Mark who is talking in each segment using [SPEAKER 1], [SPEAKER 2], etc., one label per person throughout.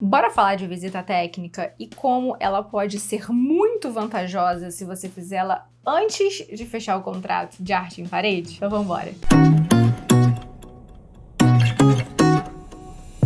[SPEAKER 1] Bora falar de visita técnica e como ela pode ser muito vantajosa se você fizer ela antes de fechar o contrato de arte em parede? Então vamos embora!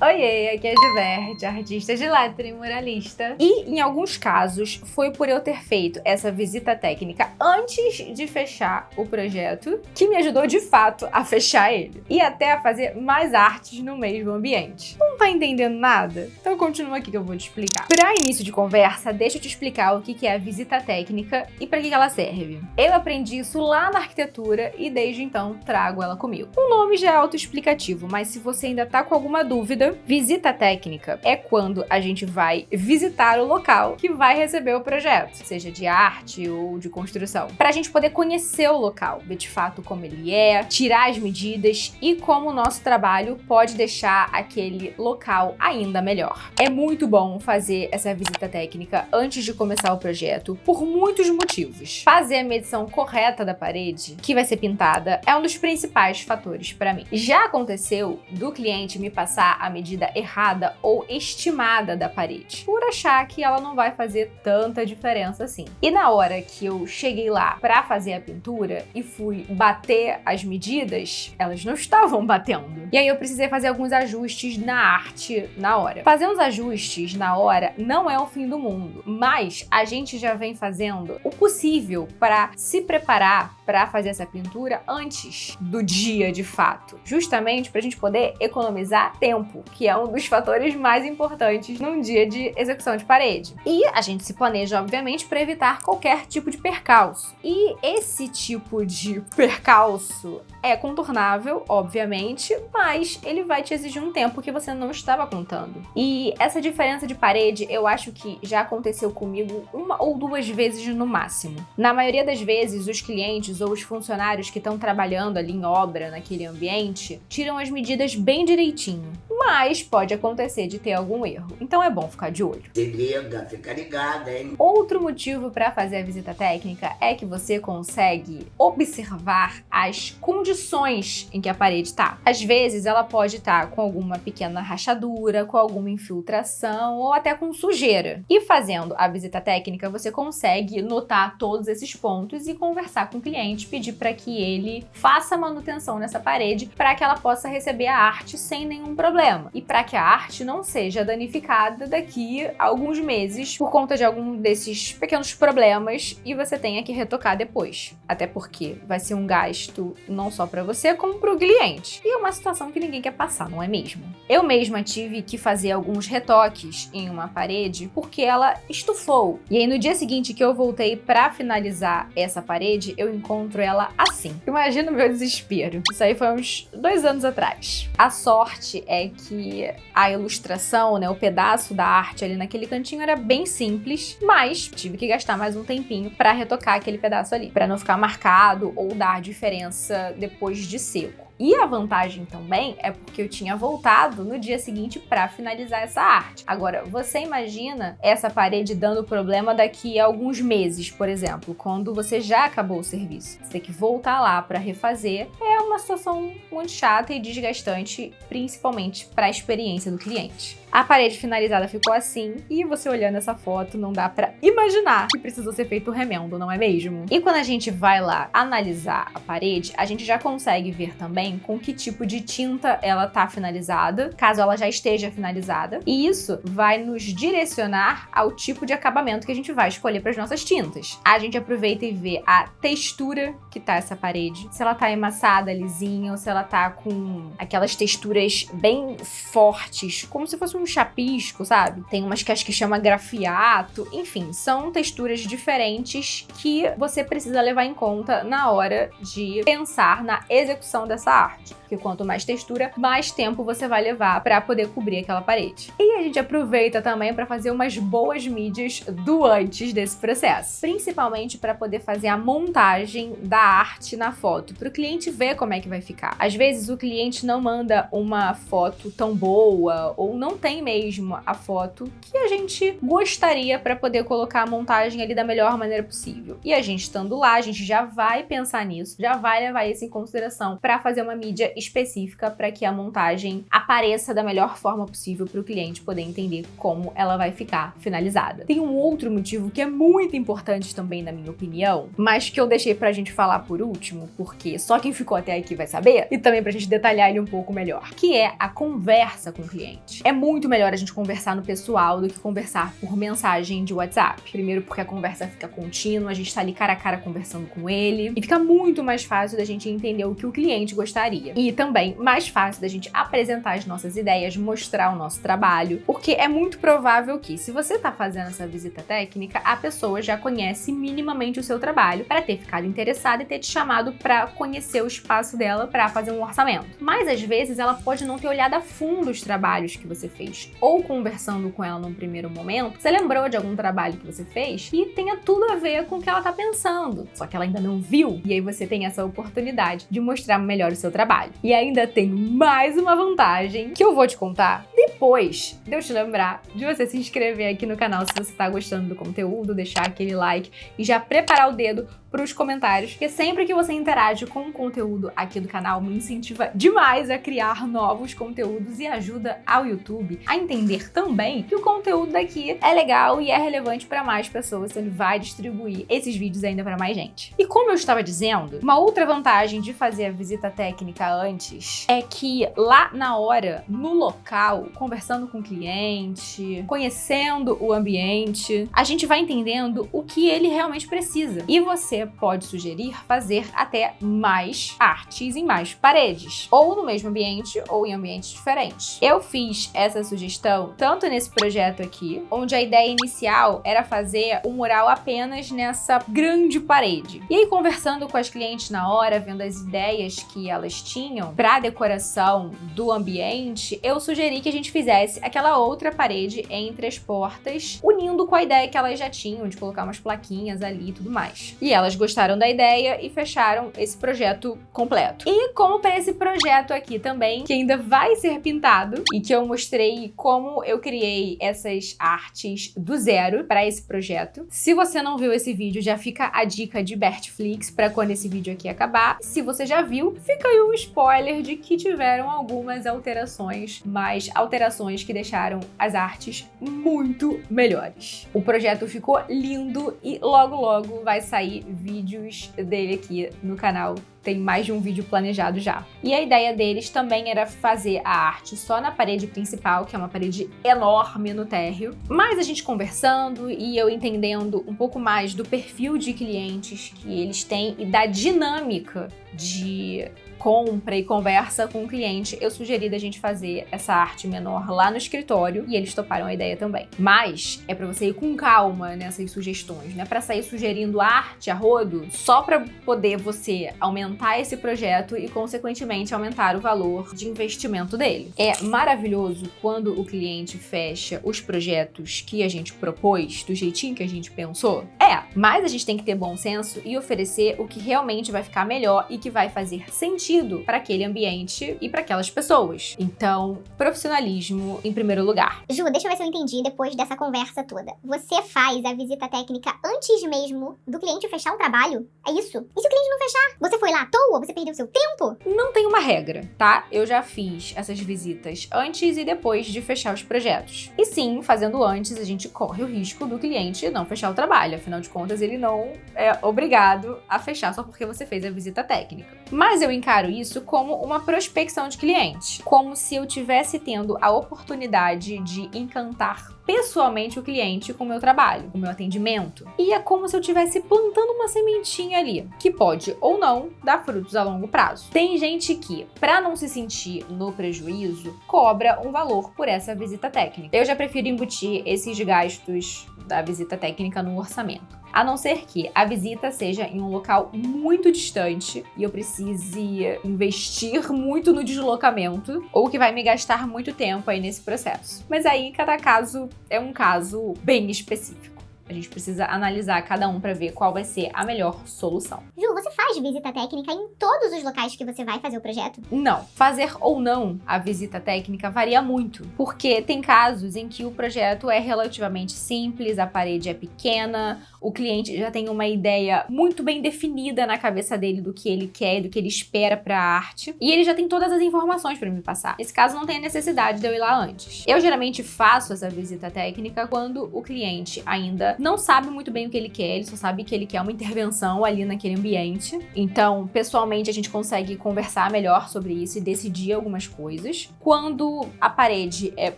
[SPEAKER 1] Oiê, aqui é a Giverte, artista de lettering e muralista. E, em alguns casos, foi por eu ter feito essa visita técnica antes de fechar o projeto que me ajudou, de fato, a fechar ele. E até a fazer mais artes no mesmo ambiente. Não tá entendendo nada? Então continua aqui que eu vou te explicar. Para início de conversa, deixa eu te explicar o que é a visita técnica e para que ela serve. Eu aprendi isso lá na arquitetura e desde então trago ela comigo. O nome já é autoexplicativo, mas se você ainda tá com alguma dúvida, visita técnica é quando a gente vai visitar o local que vai receber o projeto, seja de arte ou de construção, para a gente poder conhecer o local, ver de fato como ele é, tirar as medidas e como o nosso trabalho pode deixar aquele local ainda melhor. É muito bom fazer essa visita técnica antes de começar o projeto por muitos motivos. Fazer a medição correta da parede que vai ser pintada é um dos principais fatores para mim. Já aconteceu do cliente me passar a medida errada ou estimada da parede, por achar que ela não vai fazer tanta diferença assim. E na hora que eu cheguei lá para fazer a pintura e fui bater as medidas, elas não estavam batendo. E aí eu precisei fazer alguns ajustes na arte na hora. Fazer uns ajustes na hora não é o fim do mundo, mas a gente já vem fazendo o possível para se preparar para fazer essa pintura antes do dia de fato, justamente para a gente poder economizar tempo, que é um dos fatores mais importantes num dia de execução de parede. E a gente se planeja, obviamente, para evitar qualquer tipo de percalço. E esse tipo de percalço é contornável, obviamente, mas ele vai te exigir um tempo que você não estava contando. E essa diferença de parede, eu acho que já aconteceu comigo uma ou duas vezes no máximo. Na maioria das vezes, os clientes ou os funcionários que estão trabalhando ali em obra, naquele ambiente, tiram as medidas bem direitinho. Mas pode acontecer de ter algum erro, então é bom ficar de olho.
[SPEAKER 2] Se liga, fica ligada, hein?
[SPEAKER 1] Outro motivo para fazer a visita técnica é que você consegue observar as condições em que a parede está. Às vezes ela pode estar com alguma pequena rachadura, com alguma infiltração ou até com sujeira. E fazendo a visita técnica você consegue notar todos esses pontos e conversar com o cliente, pedir para que ele faça manutenção nessa parede para que ela possa receber a arte sem nenhum problema. E para que a arte não seja danificada daqui a alguns meses por conta de algum desses pequenos problemas e você tenha que retocar depois. Até porque vai ser um gasto não só para você, como para o cliente. E é uma situação que ninguém quer passar, não é mesmo? Eu mesma tive que fazer alguns retoques em uma parede porque ela estufou. E aí no dia seguinte que eu voltei para finalizar essa parede, eu encontro ela assim. Imagina o meu desespero. Isso aí foi uns 2 anos atrás. A sorte é que a ilustração, né, o pedaço da arte ali naquele cantinho era bem simples, mas tive que gastar mais um tempinho para retocar aquele pedaço ali, para não ficar marcado ou dar diferença depois de seco. E a vantagem também é porque eu tinha voltado no dia seguinte para finalizar essa arte. Agora, você imagina essa parede dando problema daqui a alguns meses, por exemplo, quando você já acabou o serviço. Você tem que voltar lá para refazer. É uma situação muito chata e desgastante, principalmente para a experiência do cliente. A parede finalizada ficou assim e você olhando essa foto não dá pra imaginar que precisou ser feito o remendo, não é mesmo? E quando a gente vai lá analisar a parede, a gente já consegue ver também com que tipo de tinta ela tá finalizada, caso ela já esteja finalizada. E isso vai nos direcionar ao tipo de acabamento que a gente vai escolher para as nossas tintas. A gente aproveita e vê a textura que tá essa parede, se ela tá emassada, lisinha, ou se ela tá com aquelas texturas bem fortes, como se fosse um chapisco, sabe? Tem umas que acho que chama grafiato, enfim, são texturas diferentes que você precisa levar em conta na hora de pensar na execução dessa arte. Porque quanto mais textura, mais tempo você vai levar para poder cobrir aquela parede. E a gente aproveita também para fazer umas boas mídias do antes desse processo, principalmente para poder fazer a montagem da arte na foto, para o cliente ver como é que vai ficar. Às vezes o cliente não manda uma foto tão boa ou não tem nem mesmo a foto que a gente gostaria para poder colocar a montagem ali da melhor maneira possível. E a gente estando lá, a gente já vai pensar nisso, já vai levar isso em consideração para fazer uma mídia específica para que a montagem apareça da melhor forma possível para o cliente poder entender como ela vai ficar finalizada. Tem um outro motivo que é muito importante também, na minha opinião, mas que eu deixei pra gente falar por último, porque só quem ficou até aqui vai saber, e também pra gente detalhar ele um pouco melhor, que é a conversa com o cliente. É muito melhor a gente conversar no pessoal do que conversar por mensagem de WhatsApp. Primeiro porque a conversa fica contínua, a gente tá ali cara a cara conversando com ele, e fica muito mais fácil da gente entender o que o cliente gostaria. E também mais fácil da gente apresentar as nossas ideias, mostrar o nosso trabalho, porque é muito provável que, se você tá fazendo essa visita técnica, a pessoa já conhece minimamente o seu trabalho para ter ficado interessada e ter te chamado para conhecer o espaço dela para fazer um orçamento. Mas às vezes ela pode não ter olhado a fundo os trabalhos que você fez, ou conversando com ela num primeiro momento, você lembrou de algum trabalho que você fez e tenha tudo a ver com o que ela tá pensando, só que ela ainda não viu, e aí você tem essa oportunidade de mostrar melhor o seu trabalho. E ainda tem mais uma vantagem que eu vou te contar depois de eu te lembrar de você se inscrever aqui no canal se você tá gostando do conteúdo, deixar aquele like e já preparar o dedo para os comentários, porque sempre que você interage com o conteúdo aqui do canal, me incentiva demais a criar novos conteúdos e ajuda ao YouTube a entender também que o conteúdo daqui é legal e é relevante para mais pessoas, então ele vai distribuir esses vídeos ainda para mais gente. E como eu estava dizendo, uma outra vantagem de fazer a visita técnica antes é que lá na hora, no local, conversando com o cliente, conhecendo o ambiente, a gente vai entendendo o que ele realmente precisa. E você pode sugerir fazer até mais artes em mais paredes, ou no mesmo ambiente ou em ambientes diferentes. Eu fiz essa sugestão tanto nesse projeto aqui, onde a ideia inicial era fazer um mural apenas nessa grande parede. E aí, conversando com as clientes na hora, vendo as ideias que elas tinham para a decoração do ambiente, eu sugeri que a gente fizesse aquela outra parede entre as portas, unindo com a ideia que elas já tinham de colocar umas plaquinhas ali e tudo mais. E elas gostaram da ideia e fecharam esse projeto completo. E como para esse projeto aqui também, que ainda vai ser pintado e que eu mostrei como eu criei essas artes do zero para esse projeto. Se você não viu esse vídeo, já fica a dica de Bertflix para quando esse vídeo aqui acabar. Se você já viu, fica aí um spoiler de que tiveram algumas alterações, mas alterações que deixaram as artes muito melhores. O projeto ficou lindo e logo vai sair vídeos dele aqui no canal. Tem mais de um vídeo planejado já. E a ideia deles também era fazer a arte só na parede principal, que é uma parede enorme no térreo. Mas a gente conversando e eu entendendo um pouco mais do perfil de clientes que eles têm e da dinâmica de compra e conversa com o cliente, eu sugeri da gente fazer essa arte menor lá no escritório e eles toparam a ideia também. Mas é pra você ir com calma nessas sugestões, não é pra sair sugerindo arte a rodo só pra poder você aumentar esse projeto e, consequentemente, aumentar o valor de investimento dele. É maravilhoso quando o cliente fecha os projetos que a gente propôs do jeitinho que a gente pensou? Mas a gente tem que ter bom senso e oferecer o que realmente vai ficar melhor e que vai fazer sentido para aquele ambiente e para aquelas pessoas. Então, profissionalismo em primeiro lugar.
[SPEAKER 3] Ju, deixa eu ver se eu entendi depois dessa conversa toda. Você faz a visita técnica antes mesmo do cliente fechar o trabalho? É isso? E se o cliente não fechar? Você foi lá à toa? Você perdeu seu tempo?
[SPEAKER 1] Não tem uma regra, tá? Eu já fiz essas visitas antes e depois de fechar os projetos. E sim, fazendo antes, a gente corre o risco do cliente não fechar o trabalho. Afinal de contas, ele não é obrigado a fechar só porque você fez a visita técnica. Mas eu encaro isso como uma prospecção de cliente, como se eu tivesse tendo a oportunidade de encantar pessoalmente o cliente com o meu trabalho, com o meu atendimento. E é como se eu estivesse plantando uma sementinha ali, que pode ou não dar frutos a longo prazo. Tem gente que, para não se sentir no prejuízo, cobra um valor por essa visita técnica. Eu já prefiro embutir esses gastos da visita técnica no orçamento. A não ser que a visita seja em um local muito distante e eu precise investir muito no deslocamento, ou que vai me gastar muito tempo aí nesse processo. Mas aí, cada caso é um caso bem específico. A gente precisa analisar cada um para ver qual vai ser a melhor solução.
[SPEAKER 3] Ju, você faz visita técnica em todos os locais que você vai fazer o projeto?
[SPEAKER 1] Não. Fazer ou não a visita técnica varia muito, porque tem casos em que o projeto é relativamente simples, a parede é pequena, o cliente já tem uma ideia muito bem definida na cabeça dele do que ele quer, do que ele espera para a arte, e ele já tem todas as informações para me passar. Nesse caso, não tem a necessidade de eu ir lá antes. Eu geralmente faço essa visita técnica quando o cliente ainda não sabe muito bem o que ele quer, ele só sabe que ele quer uma intervenção ali naquele ambiente. Então, pessoalmente, a gente consegue conversar melhor sobre isso e decidir algumas coisas. Quando a parede é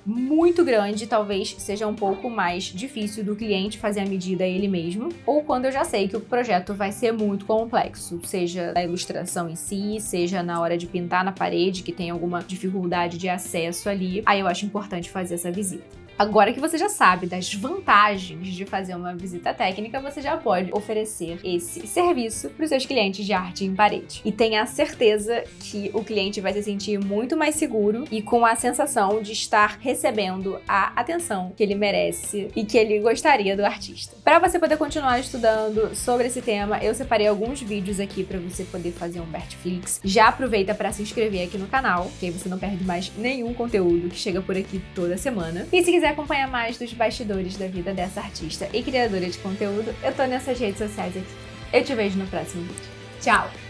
[SPEAKER 1] muito grande, talvez seja um pouco mais difícil do cliente fazer a medida ele mesmo, ou quando eu já sei que o projeto vai ser muito complexo, seja a ilustração em si, seja na hora de pintar na parede, que tem alguma dificuldade de acesso ali, aí eu acho importante fazer essa visita. Agora que você já sabe das vantagens de fazer uma visita técnica, você já pode oferecer esse serviço para os seus clientes de arte em parede. E tenha certeza que o cliente vai se sentir muito mais seguro e com a sensação de estar recebendo a atenção que ele merece e que ele gostaria do artista. Para você poder continuar estudando sobre esse tema, eu separei alguns vídeos aqui para você poder fazer um Bertflix. Já aproveita para se inscrever aqui no canal, que aí você não perde mais nenhum conteúdo que chega por aqui toda semana. E se quiser acompanhar mais dos bastidores da vida dessa artista e criadora de conteúdo, eu tô nessas redes sociais aqui. Eu te vejo no próximo vídeo. Tchau!